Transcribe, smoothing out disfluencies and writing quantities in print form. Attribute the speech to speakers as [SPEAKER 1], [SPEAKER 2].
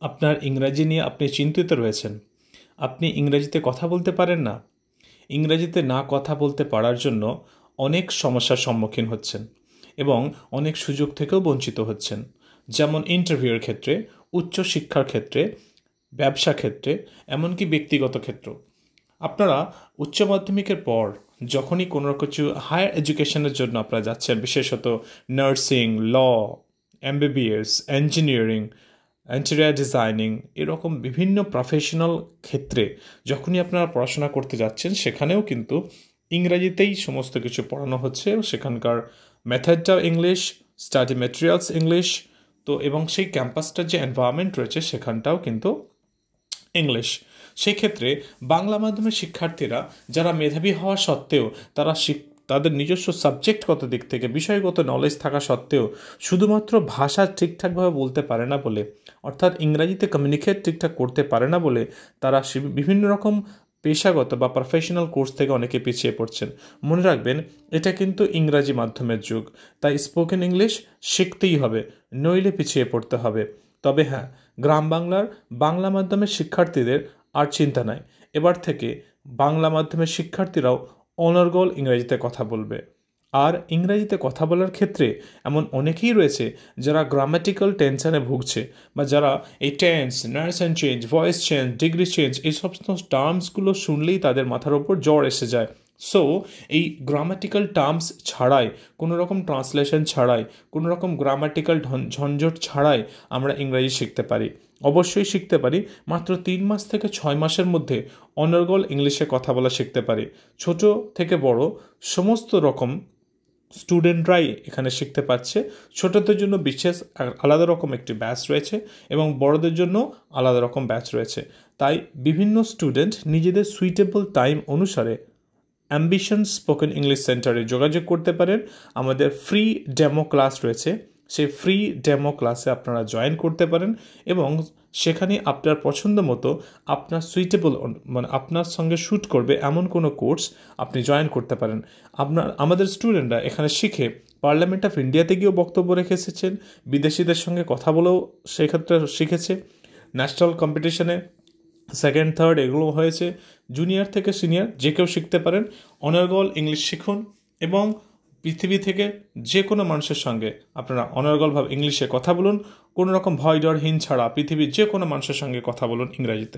[SPEAKER 1] আপনার ইংরাজি নিয়ে আপনি চিন্তিত রয়েছেন, আপনি ইংরেজিতে কথা বলতে পারেন না, ইংরেজিতে না কথা বলতে পারার জন্য অনেক সমস্যার সম্মুখীন হচ্ছেন এবং অনেক সুযোগ থেকেও বঞ্চিত হচ্ছেন, যেমন ইন্টারভিউয়ের ক্ষেত্রে, উচ্চশিক্ষার ক্ষেত্রে, ব্যবসা ক্ষেত্রে, এমনকি ব্যক্তিগত ক্ষেত্র। আপনারা উচ্চ মাধ্যমিকের পর যখনই কোনো কিছু হায়ার এডুকেশনের জন্য আপনারা যাচ্ছেন, বিশেষত নার্সিং, ল, এমবিবিএস, ইঞ্জিনিয়ারিং, ইন্টেরিয়র ডিজাইনিং, এরকম বিভিন্ন প্রফেশনাল ক্ষেত্রে যখনই আপনারা পড়াশোনা করতে যাচ্ছেন, সেখানেও কিন্তু ইংরাজিতেই সমস্ত কিছু পড়ানো হচ্ছে। সেখানকার মেথডটাও ইংলিশ, স্টাডি ম্যাটেরিয়ালস ইংলিশ, তো এবং সেই ক্যাম্পাসটার যে এনভায়রনমেন্ট রয়েছে সেখানটাও কিন্তু ইংলিশ। সেই ক্ষেত্রে বাংলা মাধ্যমের শিক্ষার্থীরা যারা মেধাবী হওয়া সত্ত্বেও তাদের নিজস্ব সাবজেক্টগত দিক থেকে বিষয়গত নলেজ থাকা সত্ত্বেও শুধুমাত্র ভাষা ঠিকঠাকভাবে বলতে পারে না বলে, অর্থাৎ ইংরাজিতে কমিউনিকেট ঠিকঠাক করতে পারে না বলে তারা বিভিন্ন রকম পেশাগত বা প্রফেশনাল কোর্স থেকে অনেকে পিছিয়ে পড়ছেন। মনে রাখবেন, এটা কিন্তু ইংরাজি মাধ্যমের যুগ, তাই স্পোকেন ইংলিশ শিখতেই হবে, নইলে পিছিয়ে পড়তে হবে। তবে হ্যাঁ, গ্রাম বাংলার বাংলা মাধ্যমের শিক্ষার্থীদের আর চিন্তা নাই, এবার থেকে বাংলা মাধ্যমের শিক্ষার্থীরাও অনর্গল ইংরেজিতে কথা বলবে। আর ইংরেজিতে কথা বলার ক্ষেত্রে এমন অনেকেই রয়েছে যারা গ্রামাটিক্যাল টেনশনে ভুগছে, বা যারা এই tense, narration change, voice change, degree change, এই সমস্ত টার্মসগুলো শুনলেই তাদের মাথার ওপর জ্বর এসে যায়। সো এই গ্রামাটিক্যাল টার্মস ছাড়াই, কোনো রকম ট্রান্সলেশন ছাড়াই, কোনো রকম গ্রামাটিক্যাল ঝঞ্ঝট ছাড়াই আমরা ইংরেজি শিখতে পারি, অবশ্যই শিখতে পারি। মাত্র 3 মাস থেকে 6 মাসের মধ্যে অনর্গল ইংলিশে কথা বলা শিখতে পারি। ছোট থেকে বড় সমস্ত রকম স্টুডেন্টরাই এখানে শিখতে পারছে। ছোটদের জন্য বিশেষ আলাদা রকম একটি ব্যাচ রয়েছে এবং বড়দের জন্য আলাদা রকম ব্যাচ রয়েছে। তাই বিভিন্ন স্টুডেন্ট নিজেদের সুইটেবল টাইম অনুসারে অ্যাম্বিশন স্পোকেন ইংলিশ সেন্টারে যোগাযোগ করতে পারেন। আমাদের ফ্রি ডেমো ক্লাস রয়েছে, সেই ফ্রি ডেমো ক্লাসে আপনারা জয়েন করতে পারেন এবং সেখানে আপনার পছন্দ মতো, আপনার সুইটেবল, মানে আপনার সঙ্গে শ্যুট করবে এমন কোনো কোর্স আপনি জয়েন করতে পারেন। আমাদের স্টুডেন্টরা এখানে শিখে পার্লামেন্ট অফ ইন্ডিয়াতে গিয়েও বক্তব্য রেখে এসেছেন, বিদেশিদের সঙ্গে কথা বলেও সেক্ষেত্রে শিখেছে, ন্যাশনাল কম্পিটিশনে সেকেন্ড, থার্ড এগুলো হয়েছে। জুনিয়র থেকে সিনিয়র যে কেউ শিখতে পারেন। অনর্গল ইংলিশ শিখুন এবং পৃথিবী থেকে যে কোনো মানুষের সঙ্গে আপনারা অনর্গলভাবে ইংলিশে কথা বলুন। কোনো রকম ভয় ডরহীন ছাড়া পৃথিবীর যে কোনো মানুষের সঙ্গে কথা বলুন ইংরাজিতে।